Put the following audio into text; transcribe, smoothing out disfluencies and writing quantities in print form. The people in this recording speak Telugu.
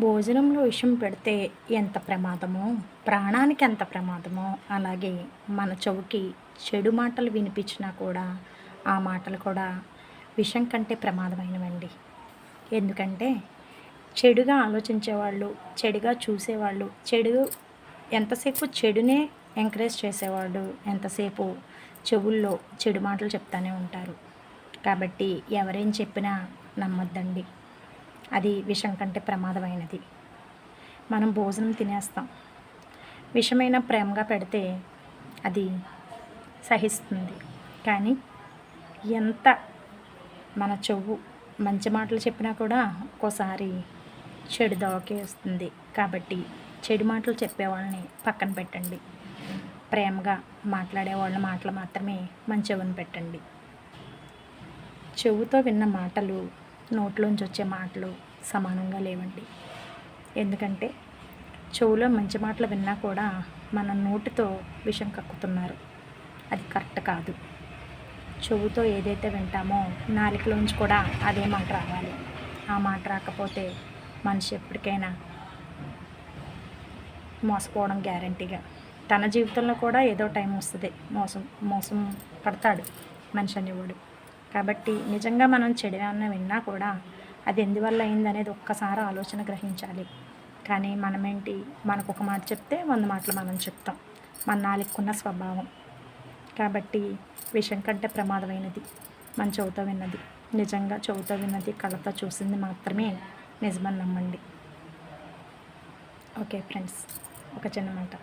భోజనంలో విషం పెడితే ఎంత ప్రమాదమో, ప్రాణానికి ఎంత ప్రమాదమో, అలాగే మన చెవుకి చెడు మాటలు వినిపించినా కూడా, ఆ మాటలు కూడా విషం కంటే ప్రమాదమైనవండి. ఎందుకంటే, చెడుగా ఆలోచించేవాళ్ళు, చెడుగా చూసేవాళ్ళు, ఎంతసేపు చెడునే ఎంకరేజ్ చేసేవాళ్ళు, ఎంతసేపు చెవుల్లో చెడు మాటలు చెప్తానే ఉంటారు. కాబట్టి ఎవరేం చెప్పినా నమ్మొద్దండి. అది విషం కంటే ప్రమాదమైనది. మనం భోజనం తినేస్తాం. విషమైన ప్రేమగా పెడితే అది సహిస్తుంది. కానీ ఎంత మన చెవు మంచి మాటలు చెప్పినా కూడా ఒక్కోసారి చెడు దవకే వస్తుంది. కాబట్టి చెడు మాటలు చెప్పేవాళ్ళని పక్కన పెట్టండి. ప్రేమగా మాట్లాడే వాళ్ళ మాటలు మాత్రమే మన చెవున పెట్టండి. చెవుతో విన్న మాటలు, నోట్లోంచి వచ్చే మాటలు సమానంగా లేవండి. ఎందుకంటే చెవులో మంచి మాటలు విన్నా కూడా మన నోటితో విషం కక్కుతున్నారు. అది కరెక్ట్ కాదు. చెవుతో ఏదైతే వింటామో నాలుకలోంచి కూడా అదే మాట రావాలి. ఆ మాట రాకపోతే మనిషి ఎప్పటికైనా మోసపోవడం గ్యారంటీగా. తన జీవితంలో కూడా ఏదో టైం వస్తుంది, మోసం పడతాడు మనిషి అనేవాడు. కాబట్టి నిజంగా మనం చెడు ఏమన్నా విన్నా కూడా అది ఎందువల్ల అయిందనేది ఒక్కసారి ఆలోచన గ్రహించాలి. కానీ మనమేంటి, మనకు ఒక మాట చెప్తే 100 మాటలు మనం చెప్తాం. మన నాలుకకున్న స్వభావం. కాబట్టి విషం కంటే ప్రమాదమైనది మన చెవుతో విన్నది. నిజంగా చెవుతో విన్నది, కళ్ళతో చూసింది మాత్రమే నిజమని నమ్మండి. ఓకే ఫ్రెండ్స్, ఒక చిన్న మాట.